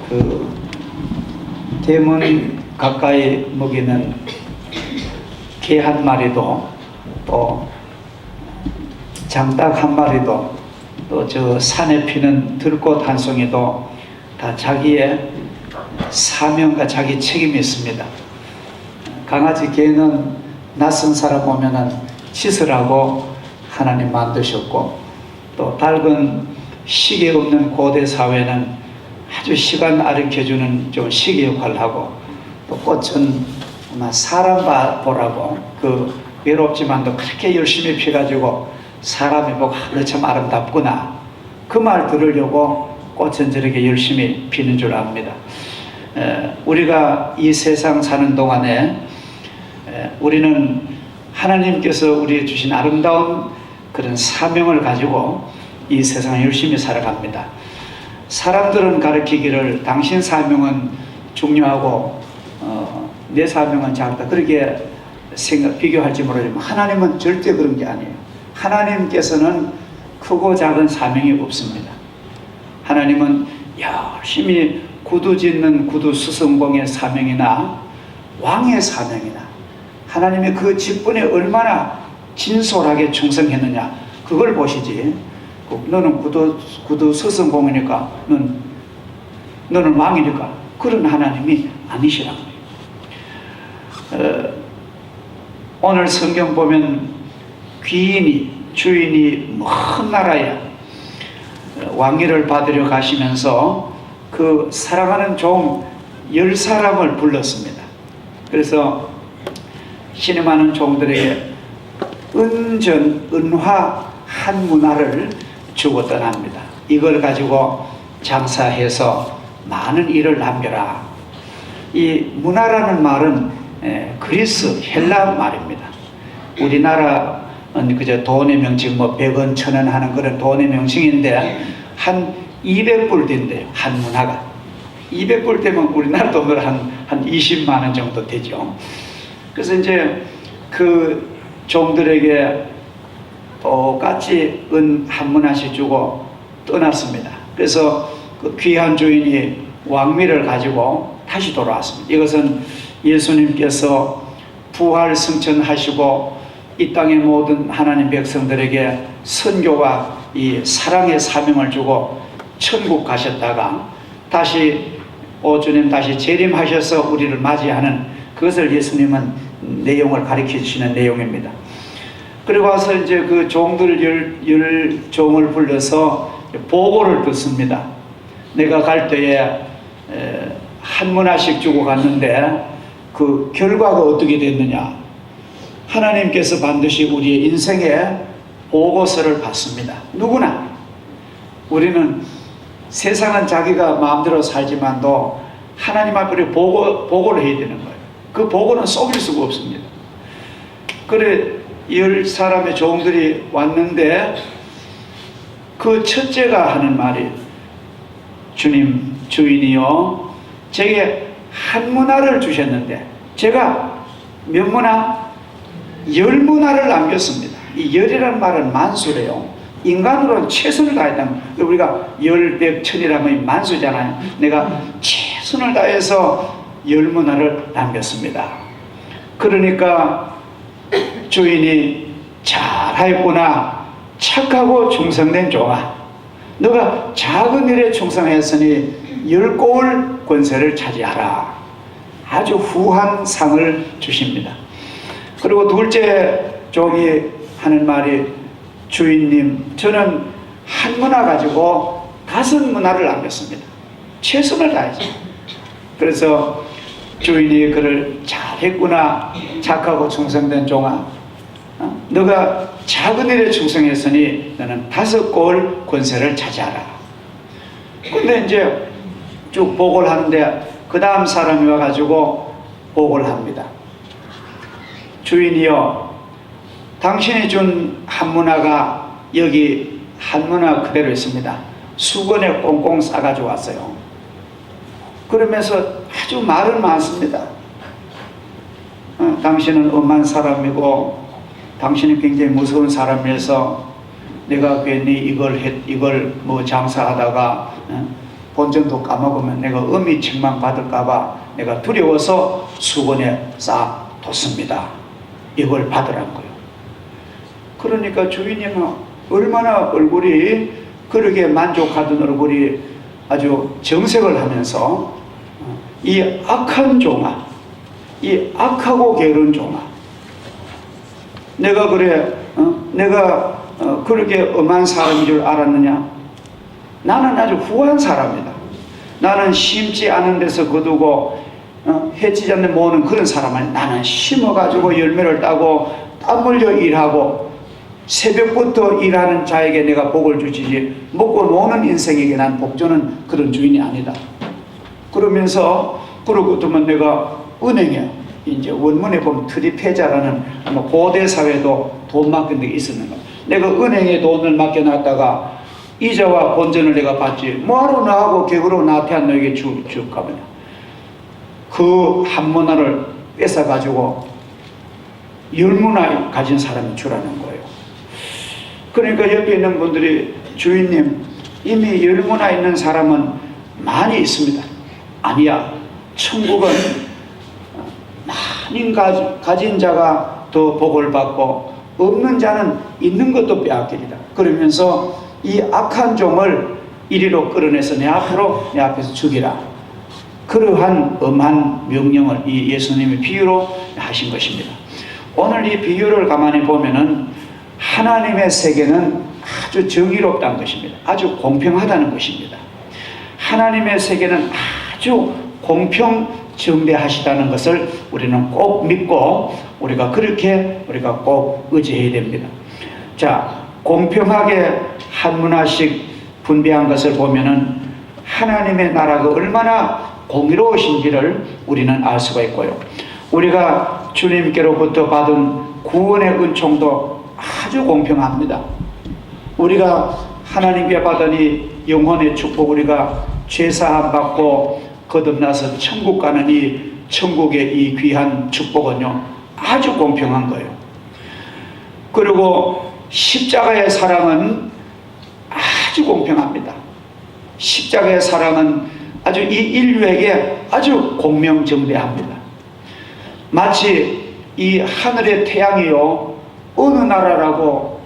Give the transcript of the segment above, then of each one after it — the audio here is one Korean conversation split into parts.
그 대문 가까이 먹이는 개 한 마리도, 또 장닭 한 마리도, 또 저 산에 피는 들꽃 한 송이도 다 자기의 사명과 자기 책임이 있습니다. 강아지, 개는 낯선 사람 오면은 씻으라고 하나님 만드셨고, 또 닭은 시계 없는 고대 사회는 아주 시간 가르쳐주는 좀 시계 역할을 하고, 또 꽃은 아마 사람 보라고 그 외롭지만도 그렇게 열심히 피가지고 사람이 보고 너 참 아름답구나, 그 말 들으려고 꽃은 저렇게 열심히 피는 줄 압니다. 우리가 이 세상 사는 동안에 우리는 하나님께서 우리에게 주신 아름다운 그런 사명을 가지고 이 세상을 열심히 살아갑니다. 사람들은 가르치기를 당신 사명은 중요하고 내 사명은 작다, 그렇게 비교할지 모르지만 하나님은 절대 그런 게 아니에요. 하나님께서는 크고 작은 사명이 없습니다. 하나님은 열심히 구두 짓는 구두 수성공의 사명이나 왕의 사명이나 하나님의 그 직분에 얼마나 진솔하게 충성했느냐, 그걸 보시지. 너는 구두 수성공이니까 너는 왕이니까, 그런 하나님이 아니시라고. 오늘 성경 보면 주인이 먼 나라에 왕위를 받으려 가시면서 그 사랑하는 종 10사람을 불렀습니다. 그래서 신임하는 종들에게 은화 한 문화를 주고 떠납니다. 이걸 가지고 장사해서 많은 일을 남겨라. 이 문화라는 말은 그리스 헬라 말입니다. 우리나라는 그저 돈의 명칭, 뭐 100원, 1000원 하는 그런 돈의 명칭인데 한 200불 된대요. 한 문화가 200불 되면 우리나라 돈으로 한 20만 원 정도 되죠. 그래서 이제 그 종들에게 똑같이 은 한 문화씩 주고 떠났습니다. 그래서 그 귀한 주인이 왕미를 가지고 다시 돌아왔습니다. 이것은 예수님께서 부활 승천하시고 이 땅의 모든 하나님 백성들에게 선교와 이 사랑의 사명을 주고 천국 가셨다가 다시 주님 다시 재림하셔서 우리를 맞이하는, 그것을 예수님은 내용을 가르쳐 주시는 내용입니다. 그리고 와서 이제 그 종들 열 종을 불러서 보고를 듣습니다. 내가 갈 때에 한 문화씩 주고 갔는데 그 결과가 어떻게 됐느냐. 하나님께서 반드시 우리의 인생에 보고서를 받습니다. 누구나. 우리는 세상은 자기가 마음대로 살지만도 하나님 앞에 보고를 해야 되는 거예요. 그 보고는 속일 수가 없습니다. 그래 10사람의 종들이 왔는데 그 첫째가 하는 말이, 주님, 주인이요, 제게 한 문화를 주셨는데 제가 몇 문화? 10문화를 남겼습니다. 이 10이라는 말은 만수래요. 인간으로는 최선을 다했다면, 우리가 10, 100, 1000이라면 만수잖아요. 내가 최선을 다해서 10문화를 남겼습니다. 그러니까 주인이 잘하였구나, 착하고 충성된 종아, 너가 작은 일에 충성했으니 10고을 권세를 차지하라. 아주 후한 상을 주십니다. 그리고 둘째 종이 하는 말이, 주인님, 저는 한 문화 가지고 5문화를 남겼습니다. 최선을 다해서. 그래서 주인이 그를 잘했구나, 착하고 충성된 종아, 너가 작은 일에 충성했으니 너는 5고을 권세를 차지하라. 근데 이제 쭉 보고를 하는데 그 다음 사람이 와가지고 보고를 합니다. 주인이여, 당신이 준 한 문화가 여기 한 문화 그대로 있습니다. 수건에 꽁꽁 싸가지고 왔어요. 그러면서 아주 말은 많습니다. 당신은 엄한 사람이고 당신이 굉장히 무서운 사람이어서 내가 괜히 이걸 뭐 장사하다가 본전도 까먹으면 내가 엄히 책망받을까봐 내가 두려워서 수건에 싹 뒀습니다. 이걸 받으란 거예요. 그러니까 주인님은 얼마나 얼굴이 그러게 만족하던 얼굴이 아주 정색을 하면서 이 악한 종아, 이 악하고 게으른 종아, 내가 그래 내가 그렇게 엄한 사람인 줄 알았느냐? 나는 아주 후한 사람이다. 나는 심지 않은 데서 거두고 해치지 않는 모으는 그런 사람 아니야. 나는 심어가지고 열매를 따고 땀 흘려 일하고 새벽부터 일하는 자에게 내가 복을 주지 먹고 노는 인생에게 난 복 주는 그런 주인이 아니다. 그러면서 그러고 두면 내가 은행에 이제 원문에 보면 트리페자라는 고대 사회도 돈 맡긴 데 있었는 거야. 내가 은행에 돈을 맡겨놨다가 이자와 본전을 내가 받지 뭐하러 나하고 객으로 나태한 너에게 줄까 보냐. 그 한 문화를 뺏어가지고 10문화 가진 사람이 주라는 거예요. 그러니까 옆에 있는 분들이 주인님 이미 10문화 있는 사람은 많이 있습니다. 아니야. 천국은 많이 가진 자가 더 복을 받고 없는 자는 있는 것도 빼앗기리다. 그러면서 이 악한 종을 이리로 끌어내서 내 앞에서 죽이라. 그러한 엄한 명령을 이 예수님의 비유로 하신 것입니다. 오늘 이 비유를 가만히 보면은 하나님의 세계는 아주 정의롭다는 것입니다. 아주 공평하다는 것입니다. 하나님의 세계는 아주 공평정대하시다는 것을 우리는 꼭 믿고 우리가 꼭 의지해야 됩니다. 자, 공평하게 한 문화씩 분배한 것을 보면은 하나님의 나라가 얼마나 공의로우신지를 우리는 알 수가 있고요. 우리가 주님께로부터 받은 구원의 은총도 아주 공평합니다. 우리가 하나님께 받은 이 영혼의 축복, 우리가 죄사함 받고 거듭나서 천국 가는 이 천국의 이 귀한 축복은요 아주 공평한 거예요. 그리고 십자가의 사랑은 아주 공평합니다. 십자가의 사랑은 아주 이 인류에게 아주 공명정대합니다. 마치 이 하늘의 태양이요 어느 나라라고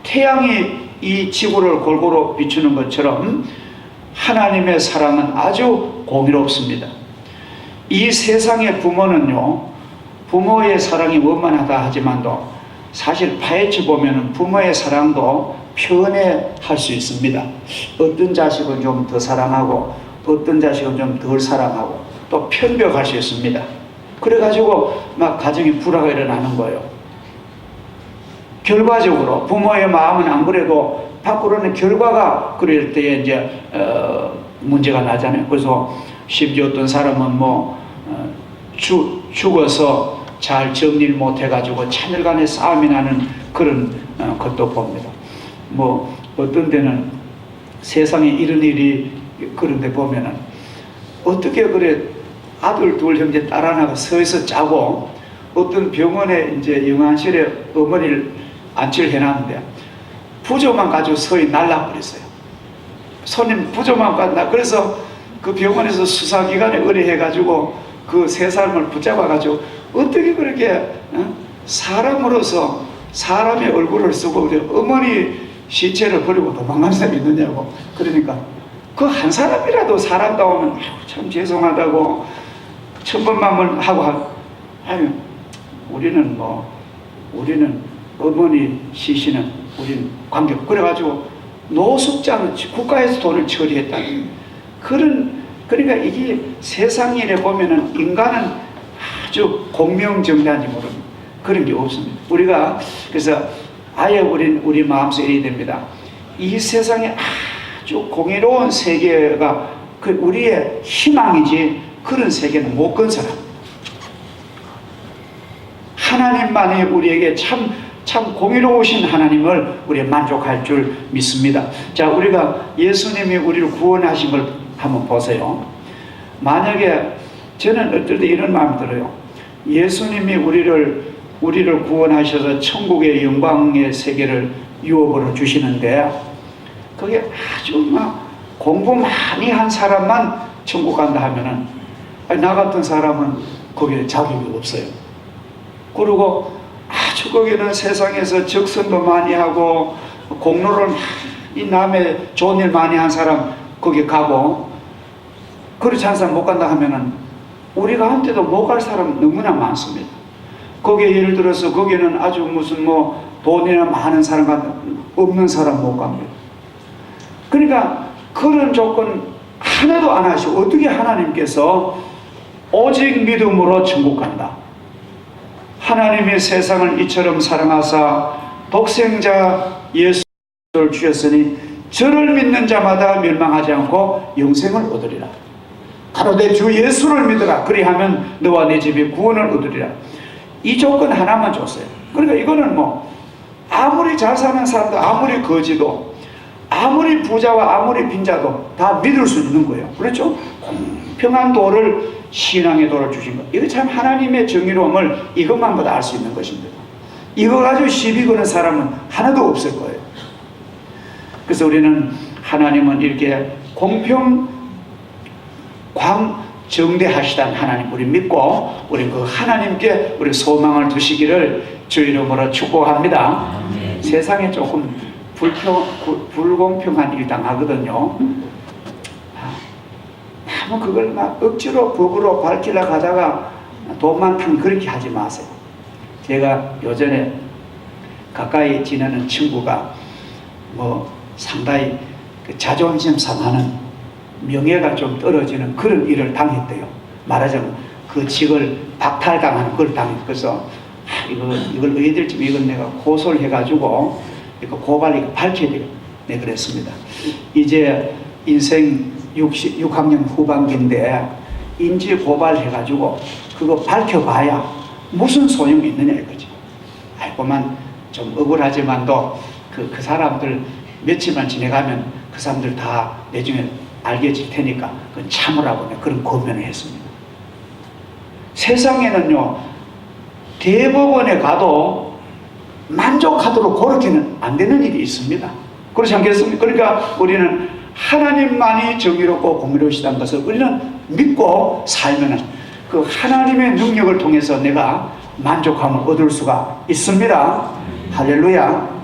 태양이 이 지구를 골고루 비추는 것처럼 하나님의 사랑은 아주 공의롭습니다. 이 세상의 부모는요 부모의 사랑이 원만하다 하지만도 사실 파헤쳐 보면 부모의 사랑도 편애할 수 있습니다. 어떤 자식은 좀 더 사랑하고 어떤 자식은 좀 덜 사랑하고 또 편벽할 수 있습니다. 그래가지고 막 가정에 불화가 일어나는 거예요. 결과적으로 부모의 마음은 안 그래도 밖으로는 결과가 그럴 때에 이제 문제가 나잖아요. 그래서 심지어 어떤 사람은 죽어서 잘 정리를 못 해가지고 차별간의 싸움이 나는 그런 것도 봅니다. 어떤 데는 세상에 이런 일이 그런데 보면은 어떻게 그래 아들 둘 형제 딸 하나가 서에서 짜고 어떤 병원에 이제 영안실에 어머니를 안치를 해놨는데 부조만 가지고 서에 날라버렸어요. 손님 부조만 가지고 그래서 그 병원에서 수사기관에 의뢰해가지고 그 세 사람을 붙잡아가지고 어떻게 그렇게 사람으로서 사람의 얼굴을 쓰고 어머니 시체를 버리고 도망간 사람이 있느냐고. 그러니까 그 한 사람이라도 사람다우면 참 죄송하다고 천번만번 하고 우리는 어머니 시신은 우리는 관계 그래가지고 노숙자는 국가에서 돈을 처리했다. 그러니까 이게 세상 일에 보면은 인간은 아주 공명정대한지 모릅니다. 그런 게 없습니다. 우리가 그래서 아예 우리 마음속에 이래야 됩니다. 이 세상에 아주 공의로운 세계가 우리의 희망이지 그런 세계는 못 건설합니다. 하나님만이 우리에게 참 공의로우신 하나님을 우리가 만족할 줄 믿습니다. 자, 우리가 예수님이 우리를 구원하신 걸 한번 보세요. 만약에 저는 어떨 때 이런 마음이 들어요. 예수님이 우리를 구원하셔서 천국의 영광의 세계를 유업으로 주시는데 그게 아주 공부 많이 한 사람만 천국 간다 하면은 나 같은 사람은 거기에 자격이 없어요. 그리고 아주 거기는 세상에서 적선도 많이 하고 공로를 이 남의 좋은 일 많이 한 사람 거기 가고, 그렇지 않은 사람 못 간다 하면은 우리가 한테도 못 갈 사람 너무나 많습니다. 거기에 예를 들어서 거기는 아주 무슨 뭐 돈이나 많은 사람 없는 사람 못 갑니다. 그러니까 그런 조건 하나도 안 하시고 어떻게 하나님께서 오직 믿음으로 천국 간다. 하나님이 세상을 이처럼 사랑하사 독생자 예수를 주셨으니 저를 믿는 자마다 멸망하지 않고 영생을 얻으리라. 가로되 주 예수를 믿으라. 그리하면 너와 내 집이 구원을 얻으리라. 이 조건 하나만 줬어요. 그러니까 이거는 뭐 아무리 잘 사는 사람도, 아무리 거지도, 아무리 부자와 아무리 빈자도 다 믿을 수 있는 거예요. 그렇죠? 공평한 도를, 신앙의 도를 주신 것. 이거 참 하나님의 정의로움을 이것만보다 알 수 있는 것입니다. 이거 가지고 시비 거는 사람은 하나도 없을 거예요. 그래서 우리는 하나님은 이렇게 공평 정대하시다는 하나님 우리 믿고, 우리 그 하나님께 우리 소망을 두시기를 주 이름으로 축복합니다. 세상에 조금 불공평한 일 당하거든요. 너무 그걸 막 억지로 법으로 밝히려고 하다가 돈 많다면 그렇게 하지 마세요. 제가 요전에 가까이 지내는 친구가 뭐 상당히 그 자존심 상하는, 명예가 좀 떨어지는 그런 일을 당했대요. 말하자면 그 직을 박탈당하는 그걸 당했어요. 그래서 이걸 너희들 집 이건 내가 고소를 해가지고 이거 고발 밝혀야 되겠다. 네, 그랬습니다. 이제 인생 6학년 후반기인데 인지 고발해가지고 그거 밝혀봐야 무슨 소용이 있느냐 이거지. 알고만 좀 억울하지만도 그 사람들 며칠만 지내가면 그 사람들 다 나중에 알게질 테니까 그건 참으라고 그런 고면을 했습니다. 세상에는요, 대법원에 가도 만족하도록 그렇게는 안 되는 일이 있습니다. 그렇지 않겠습니까? 그러니까 우리는 하나님만이 정의롭고 공의로우시다는 것을 우리는 믿고 살면은 그 하나님의 능력을 통해서 내가 만족함을 얻을 수가 있습니다. 할렐루야.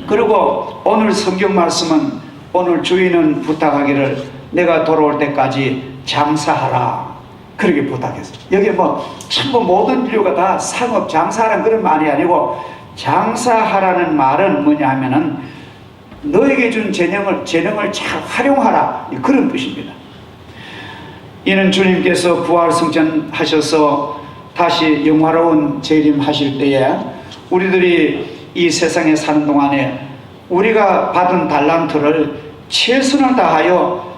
그리고 오늘 성경 말씀은, 오늘 주인은 부탁하기를 내가 돌아올 때까지 장사하라, 그렇게 부탁했어요. 여기 뭐 전부 모든 인류가 다 상업 장사하라는 그런 말이 아니고, 장사하라는 말은 뭐냐 하면은 너에게 준 재능을 잘 활용하라, 그런 뜻입니다. 이는 주님께서 부활승천하셔서 다시 영화로운 재림하실 때에 우리들이 이 세상에 사는 동안에 우리가 받은 달란트를 최선을 다하여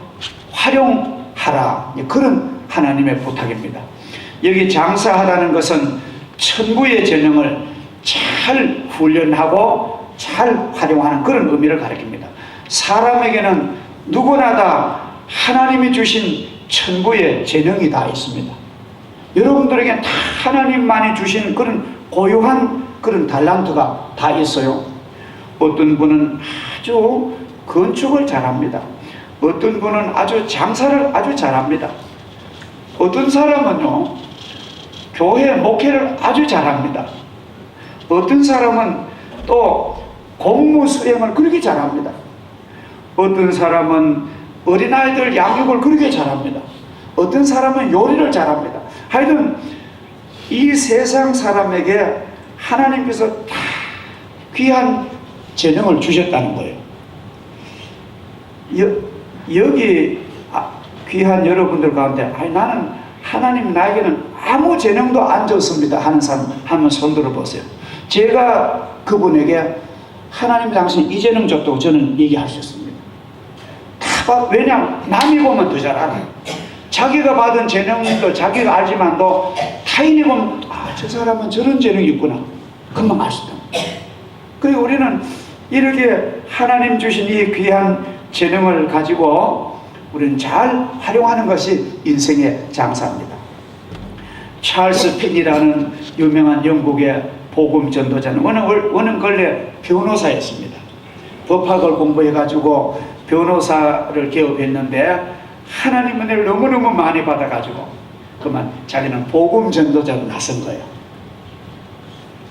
활용하라, 그런 하나님의 부탁입니다. 여기 장사하라는 것은 천부의 재능을 잘 훈련하고 잘 활용하는 그런 의미를 가리킵니다. 사람에게는 누구나 다 하나님이 주신 천부의 재능이 다 있습니다. 여러분들에게 다 하나님만이 주신 그런 고유한 그런 달란트가 다 있어요. 어떤 분은 아주 건축을 잘합니다. 어떤 분은 아주 장사를 아주 잘합니다. 어떤 사람은요, 교회 목회를 아주 잘합니다. 어떤 사람은 또 공무 수행을 그렇게 잘합니다. 어떤 사람은 어린아이들 양육을 그렇게 잘합니다. 어떤 사람은 요리를 잘합니다. 하여튼 이 세상 사람에게 하나님께서 다 귀한 재능을 주셨다는 거예요. 여기 귀한 여러분들 가운데 나는 하나님 나에게는 아무 재능도 안 줬습니다 하는 사람 한번 손 들어보세요. 제가 그분에게 하나님 당신 이 재능 줬다고 저는 얘기할 수 있습니다. 왜냐하면 남이 보면 더 잘 알아요. 자기가 받은 재능도 자기가 알지만도 타인이 보면 저 사람은 저런 재능이 있구나, 금방 알 수 있다. 그리고 우리는 이렇게 하나님 주신 이 귀한 재능을 가지고 우리는 잘 활용하는 것이 인생의 장사입니다. 찰스 핀이라는 유명한 영국의 복음 전도자는 어느 근래 변호사였습니다. 법학을 공부해가지고 변호사를 개업했는데 하나님 은혜를 너무너무 많이 받아가지고 그만 자기는 복음 전도자로 나선 거예요.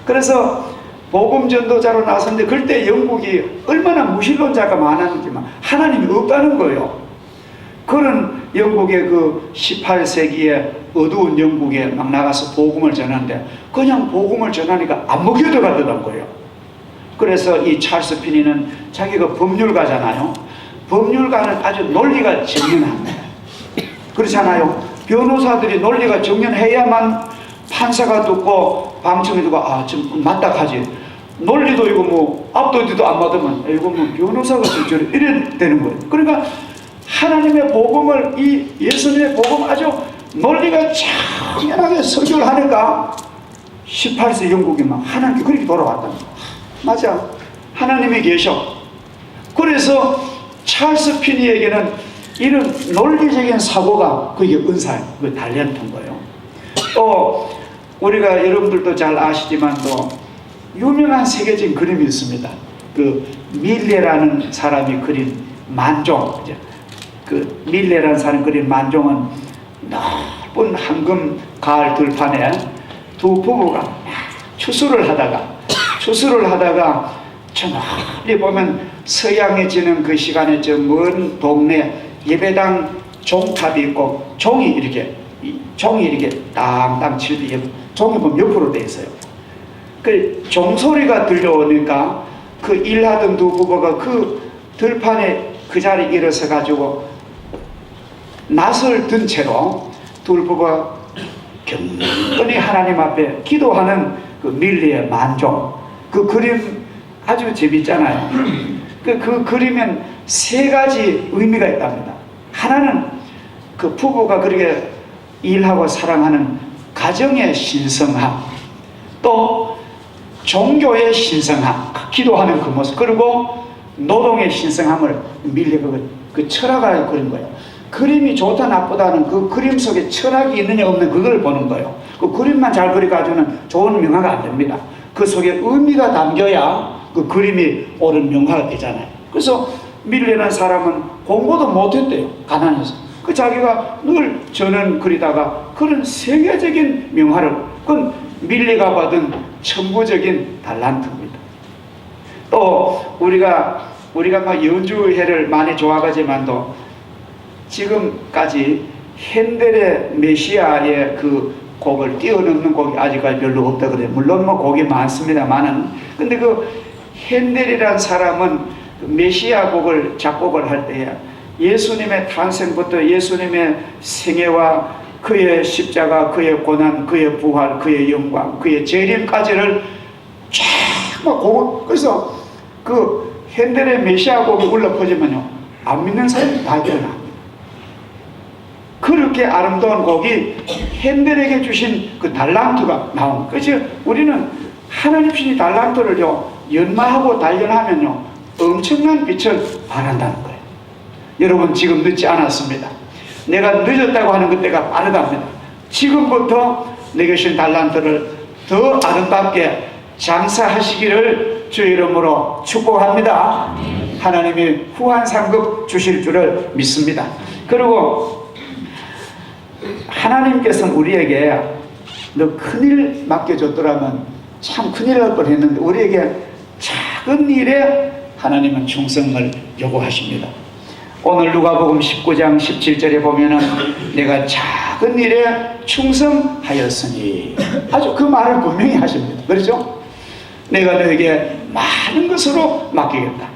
그래서 복음 전도자로 나섰는데 그때 영국이 얼마나 무신론자가 많았는지만 하나님이 없다는 거예요. 그런 영국의 그 18세기의 어두운 영국에 막 나가서 복음을 전하는데 그냥 복음을 전하니까 안 먹혀들어가더란 거예요. 그래서 이 찰스 피니는 자기가 법률가잖아요. 법률가는 아주 논리가 정연합니다. 그렇잖아요. 변호사들이 논리가 정연해야만 판사가 듣고 방청이 듣고 좀 맞닥하지. 논리도 이거 뭐 앞도 뒤도 안 맞으면 이거 뭐 변호사가 저래 이래 되는 거예요. 그러니까 하나님의 복음을 이 예수님의 복음 아주 논리가 정연하게 설교를 하니까 18세 영국이 막 하나님께 그렇게 돌아왔다. 맞아. 하나님이 계셔. 그래서 찰스 피니에게는 이런 논리적인 사고가 그게 은사예요. 그게 달란트인 거예요. 또 우리가 여러분들도 잘 아시지만 또 유명한 세계적인 그림이 있습니다. 그 밀레라는 사람이 그린 만종. 그 밀레라는 사람이 그린 만종은 넓은 황금 가을 들판에 두 부부가 추수를 하다가 저 멀리 보면 서양해지는 그 시간에 저 먼 동네 예배당 종탑이 있고 종이 이렇게 땅땅 칠때 종이 보면 옆으로 돼 있어요. 그 종소리가 들려오니까 그 일하던 두 부부가 그 들판에 그 자리에 일어서 가지고 낫을 든 채로 두 부부가 경건히 하나님 앞에 기도하는 그 밀리의 만종. 그 그림 아주 재밌잖아요. 그 그림엔 세 가지 의미가 있답니다. 하나는 그 부부가 그렇게 일하고 사랑하는 가정의 신성함, 또 종교의 신성함, 기도하는 그 모습, 그리고 노동의 신성함을 밀리가 그 철학을 그린 거예요. 그림이 좋다 나쁘다는 그 그림 속에 철학이 있느냐 없느냐 그걸 보는 거예요. 그 그림만 잘 그려가지고는 좋은 명화가 안 됩니다. 그 속에 의미가 담겨야 그 그림이 옳은 명화가 되잖아요. 그래서 밀레라는 사람은 공부도 못했대요. 가난해서. 그 자기가 늘 저는 그리다가 그런 세계적인 명화를, 그건 밀레가 받은 천부적인 달란트입니다. 또 우리가 막 연주회를 많이 좋아하지만도 지금까지 핸델의 메시아의 그 곡을 뛰어넘는 곡이 아직까지 별로 없다 그래요. 물론 뭐 곡이 많습니다만은, 근데 그 핸델이라는 사람은 메시아 곡을 작곡을 할 때에 예수님의 탄생부터 예수님의 생애와 그의 십자가, 그의 고난, 그의 부활, 그의 영광, 그의 재림까지를 쫙 곡을, 그래서 그 핸델의 메시아 곡이 울려 퍼지면요 안 믿는 사람이 다 일어납니다. 그렇게 아름다운 곡이 핸델에게 주신 그 달란트가 나온 거예요. 그래서 우리는 하나님 주신 달란트를요 연마하고 단련하면요 엄청난 빛을 발한다는 거예요. 여러분 지금 늦지 않았습니다. 내가 늦었다고 하는 그때가 빠르답니다. 지금부터 내게 주신 달란트를 더 아름답게 장사하시기를 주의 이름으로 축복합니다. 하나님이 후한 상급 주실 줄을 믿습니다. 그리고 하나님께서는 우리에게 너 큰일 맡겨줬더라면 참 큰일 날 뻔했는데 우리에게 작은 일에 하나님은 충성을 요구하십니다. 오늘 누가복음 19장 17절에 보면은 내가 작은 일에 충성하였으니, 아주 그 말을 분명히 하십니다. 그렇죠? 내가 너에게 많은 것으로 맡기겠다.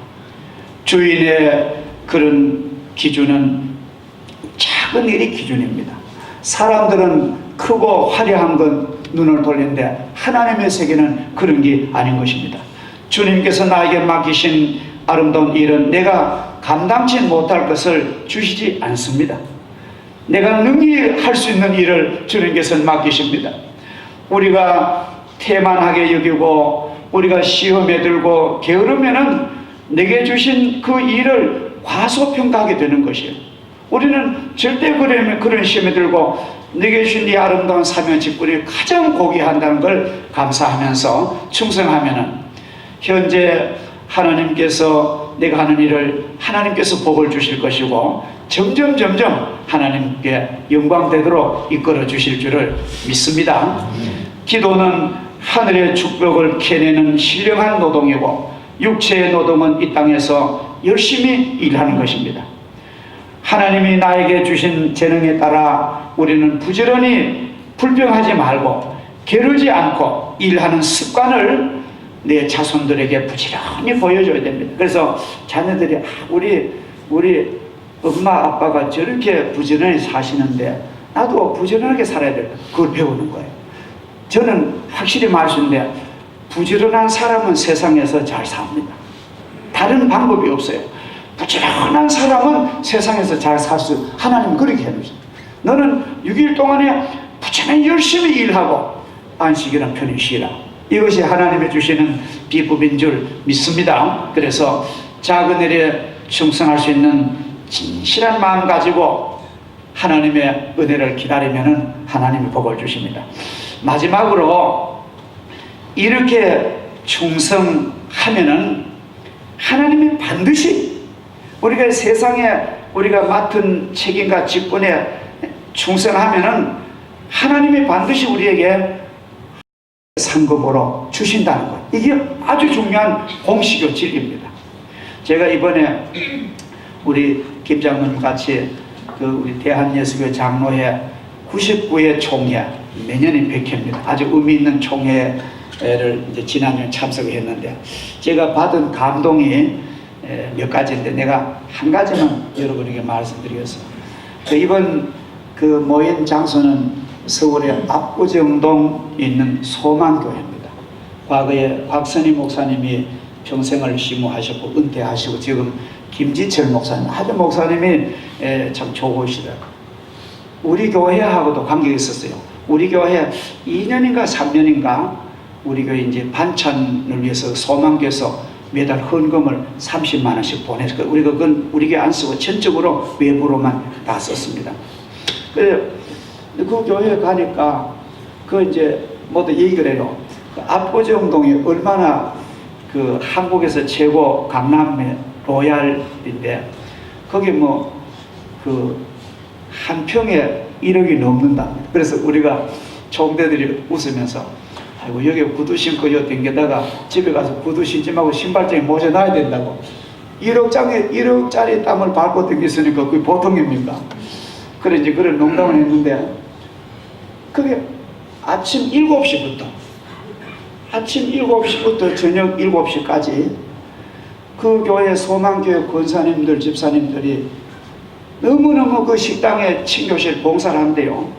주인의 그런 기준은 작은 일이 기준입니다. 사람들은 크고 화려한 건 눈을 돌리는데 하나님의 세계는 그런 게 아닌 것입니다. 주님께서 나에게 맡기신 아름다운 일은 내가 감당치 못할 것을 주시지 않습니다. 내가 능히 할 수 있는 일을 주님께서는 맡기십니다. 우리가 태만하게 여기고 우리가 시험에 들고 게으르면은 내게 주신 그 일을 과소평가하게 되는 것이에요. 우리는 절대 그런 시험에 들고 내게 주신 이 아름다운 사명 직분이 가장 고귀한다는 걸 감사하면서 충성하면은 현재 하나님께서 내가 하는 일을 하나님께서 복을 주실 것이고 점점 하나님께 영광되도록 이끌어 주실 줄을 믿습니다. 기도는 하늘의 축복을 캐내는 신령한 노동이고 육체의 노동은 이 땅에서 열심히 일하는 것입니다. 하나님이 나에게 주신 재능에 따라 우리는 부지런히 불평하지 말고 게으르지 않고 일하는 습관을 내 자손들에게 부지런히 보여줘야 됩니다. 그래서 자녀들이 우리 엄마 아빠가 저렇게 부지런히 사시는데 나도 부지런하게 살아야 된다. 그걸 배우는 거예요. 저는 확실히 말씀드린데 부지런한 사람은 세상에서 잘 삽니다. 다른 방법이 없어요. 부지런한 사람은 세상에서 잘 살 수, 하나님은 그렇게 해놓으십니다. 너는 6일 동안에 부지런히 열심히 일하고 안식이란 편히 쉬라. 이것이 하나님이 주시는 비법인 줄 믿습니다. 그래서 작은 일에 충성할 수 있는 진실한 마음 가지고 하나님의 은혜를 기다리면 하나님이 복을 주십니다. 마지막으로 이렇게 충성하면은 하나님이 반드시 우리가 세상에 우리가 맡은 책임과 직분에 충성하면은 하나님이 반드시 우리에게 상급으로 주신다는 것. 이게 아주 중요한 공식의 진리입니다. 제가 이번에 우리 김장로님 같이 우리 대한예수교 장로회 99회 총회, 매년이 100회입니다. 아주 의미 있는 총회를 이제 지난주에 참석했는데 제가 받은 감동이 몇 가지인데 내가 한 가지만 여러분에게 말씀드리겠습니다. 이번 모인 장소는 서울의 압구정동 있는 소망교회입니다. 과거에 박선희 목사님이 평생을 심무하셨고 은퇴하시고 지금 김지철 목사님, 하주 목사님이 참 좋으시더라고요. 우리 교회하고도 관계가 있었어요. 우리 교회 2년인가 3년인가 우리 교회 이제 반찬을 위해서 소망교에서 매달 헌금을 30만 원씩 보내서 우리가 그건 우리 교회 안 쓰고 전적으로 외부로만 다 썼습니다. 그 교회에 가니까 이제 모두 얘기를 해요. 압구정동이 얼마나 한국에서 최고 강남의 로얄인데 거기 한 평에 1억이 넘는다. 그래서 우리가 총대들이 웃으면서 아이고 여기 구두 신고 요 댕겨다가 집에 가서 구두 신지 말고 신발장에 모셔놔야 된다고. 1억짜리 땅을 밟고 댕겼으니까 그게 보통입니까? 그래 이제 그런 농담을 했는데 그게 아침 7시부터 저녁 7시까지 그 교회 소망교회 권사님들 집사님들이 너무너무 그 식당에 친교실 봉사를 한대요.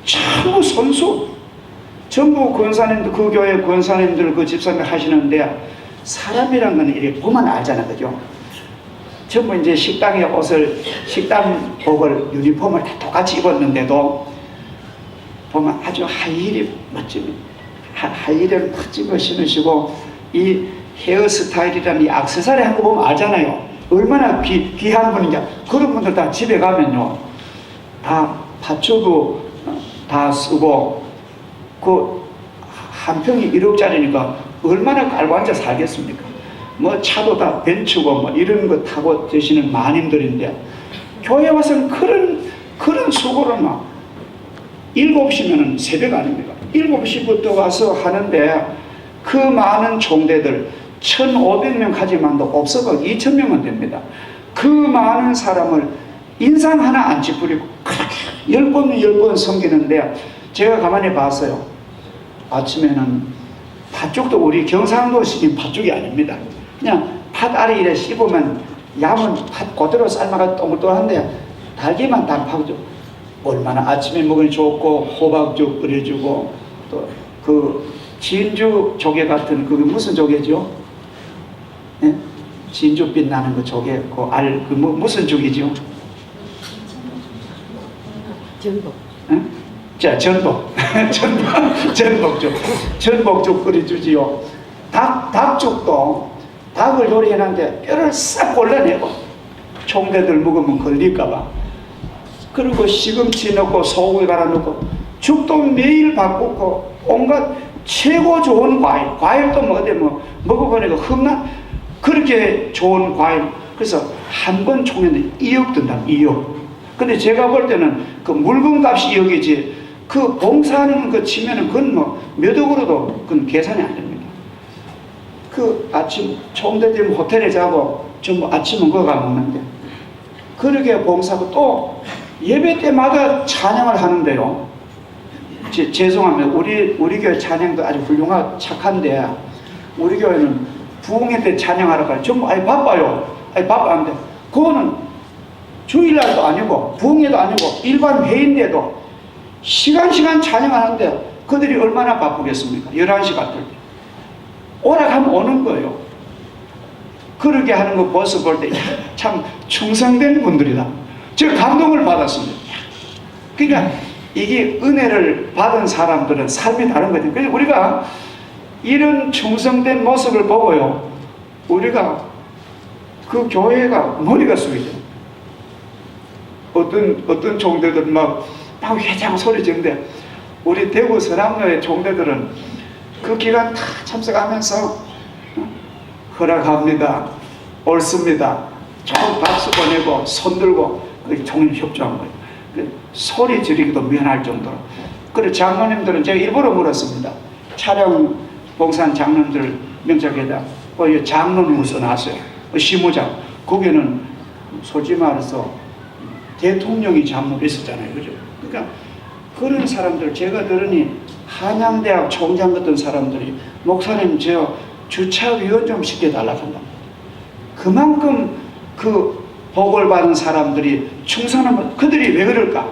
전부 선수 전부 권사님들 그 교회 권사님들 그 집사님들 하시는데 사람이란 건 이렇게 보면 알잖아, 그죠? 전부 이제 식당의 옷을 식당복을 유니폼을 다 똑같이 입었는데도 보면 아주 하이힐이 멋집니다. 하이힐을 멋진 거 신으시고 이 헤어스타일이라는 이 액세서리 한 거 보면 알잖아요. 얼마나 귀한 분인지. 그런 분들 다 집에 가면요 다 팥죽도 다 쓰고 한 평이 1억짜리니까 얼마나 깔고 앉아 살겠습니까? 차도 다 벤츠고 이런 거 타고 드시는 마님들인데 교회 와서는 그런 수고를 7시면은 새벽 아닙니까? 7시부터 와서 하는데 그 많은 총대들 1,500명 가지만도 없어도 2,000명은 됩니다. 그 많은 사람을 인상 하나 안 찌푸리고 그렇게 10번 섬기는데 제가 가만히 봤어요. 아침에는 팥죽도 우리 경상도 시킨 팥죽이 아닙니다. 그냥 팥 알이 이래 씹으면 양은 팥 그대로 삶아가 동글동글한데 달기만 단팥죽 얼마나 아침에 먹으니 좋고 호박죽 끓여주고 또 진주 조개 같은 그게 무슨 조개죠? 네? 진주빛 나는 그 조개 무슨 죽이죠? 전복. 네? 자, 전복. 전복죽 끓여주지요. 닭죽도 닭을 요리해놨는데 뼈를 싹 골라내고 총대들 먹으면 걸릴까봐. 그리고 시금치 넣고 소고기 갈아 넣고 죽도 매일 바꾸고 온갖 최고 좋은 과일도 먹어보니까 흠나 그렇게 좋은 과일. 그래서 한 번 총회는 2억 든다. 2억. 근데 제가 볼 때는 그 물건 값이 2억이지 그 봉사하는 그 치면은 그건 뭐 몇 억으로도 그건 계산이 안 됩니다. 그 아침 총대 되면 호텔에 자고 전부 아침은 그거 먹는데 그렇게 봉사하고 또 예배 때마다 찬양을 하는데요. 죄송합니다. 우리 교회 찬양도 아주 훌륭하고 착한데 우리 교회는 부흥회 때 찬양하러 가요. 전부 바빠요. 바빠는데 그거는 주일날도 아니고 부흥회도 아니고 일반 회의인데도 시간 찬양하는데 그들이 얼마나 바쁘겠습니까? 11시 같을 때 오락하면 오는 거예요. 그렇게 하는 거 모습 볼 때 참 충성된 분들이다. 제가 감동을 받았습니다. 그러니까 이게 은혜를 받은 사람들은 삶이 다른 거죠. 그래서 우리가 이런 충성된 모습을 보고요, 우리가 그 교회가 머리가 숙이죠. 어떤 종대들은 막 회장 소리 지르는데 우리 대구 서남로의 종대들은 그 기간 다 참석하면서 허락합니다, 옳습니다, 총 박수 보내고 손 들고 종일 협조한 거예요. 소리 지르기도 미안할 정도로. 그리고 장로님들은 제가 일부러 물었습니다. 촬영 봉사한 장로님들 명작에다 장로는 우선하세요. 시무장 거기는 솔직히 말해서 대통령이 장로로 있었잖아요. 그죠? 그러니까 그런 사람들 제가 들으니 한양대학 총장 같은 사람들이 목사님 저 주차위원 좀 시켜달라고 한다. 그만큼 그 복을 받은 사람들이 충성한 그들이 왜 그럴까?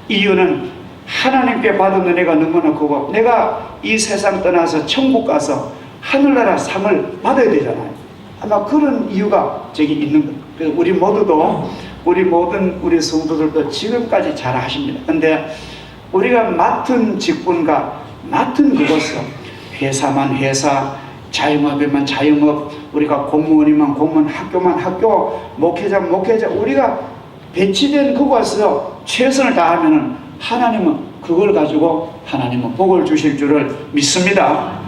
이유는 하나님께 받은 은혜가 너무나 크고 내가 이 세상 떠나서 천국 가서 하늘나라 상을 받아야 되잖아요. 아마 그런 이유가 저기 있는 거예요. 그래서 우리 모두도 우리 모든 우리 성도들도 지금까지 잘 하십니다. 근데 우리가 맡은 직분과 맡은 그것을 회사만 회사, 자영업이면 자영업, 우리가 공무원이면 공무원, 학교만 학교, 목회자면 목회자, 우리가 배치된 그곳에서 최선을 다하면은 하나님은 그걸 가지고 하나님은 복을 주실 줄을 믿습니다.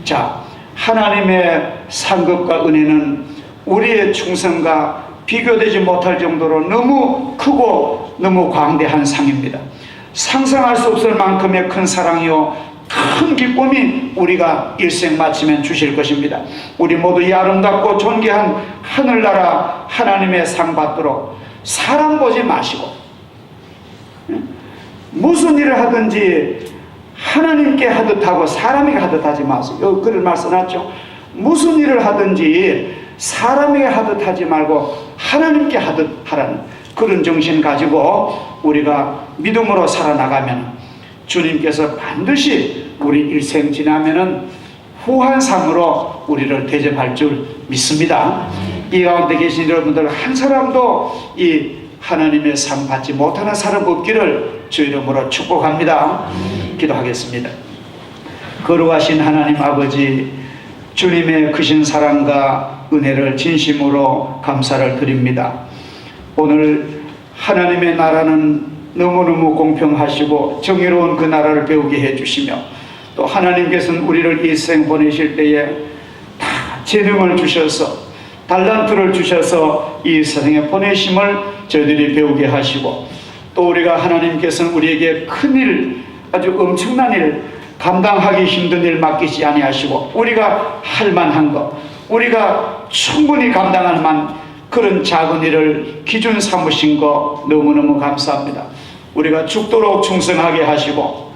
자, 하나님의 상급과 은혜는 우리의 충성과 비교되지 못할 정도로 너무 크고 너무 광대한 상입니다. 상상할 수 없을 만큼의 큰 사랑이요 큰 기쁨이 우리가 일생 마치면 주실 것입니다. 우리 모두 이 아름답고 존귀한 하늘나라 하나님의 상 받도록 사람 보지 마시고 무슨 일을 하든지 하나님께 하듯 하고 사람에게 하듯 하지 마세요. 여기 글을 말씀하죠. 무슨 일을 하든지 사람에게 하듯 하지 말고 하나님께 하듯 하라는 그런 정신 가지고 우리가 믿음으로 살아나가면 주님께서 반드시 우리 일생 지나면은 후한 상으로 우리를 대접할 줄 믿습니다. 이 가운데 계신 여러분들 한 사람도 이 하나님의 상 받지 못하는 사람 없기를 주 이름으로 축복합니다. 기도하겠습니다. 거룩하신 하나님 아버지, 주님의 크신 사랑과 은혜를 진심으로 감사를 드립니다. 오늘 하나님의 나라는 너무너무 공평하시고 정의로운 그 나라를 배우게 해주시며 또 하나님께서는 우리를 이 생 보내실 때에 다 재능을 주셔서 달란트를 주셔서 이 세상에 보내심을 저희들이 배우게 하시고 또 우리가 하나님께서는 우리에게 큰일, 아주 엄청난 일, 감당하기 힘든 일 맡기지 아니하시고 우리가 할 만한 것, 우리가 충분히 감당할 만 그런 작은 일을 기준 삼으신 거 너무너무 감사합니다. 우리가 죽도록 충성하게 하시고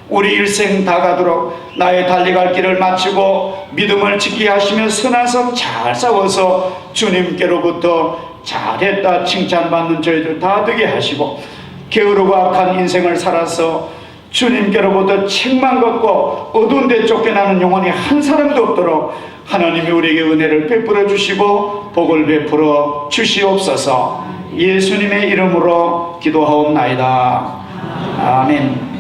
우리 일생 다 가도록 나의 달려갈 길을 마치고 믿음을 지키게 하시며 선한 싸움 잘 싸워서 주님께로부터 잘했다 칭찬받는 저희들 다 되게 하시고 게으르고 악한 인생을 살아서 주님께로부터 책망 받고 어두운 데 쫓겨나는 영혼이 한 사람도 없도록 하나님이 우리에게 은혜를 베풀어 주시고 복을 베풀어 주시옵소서. 예수님의 이름으로 기도하옵나이다. 아멘.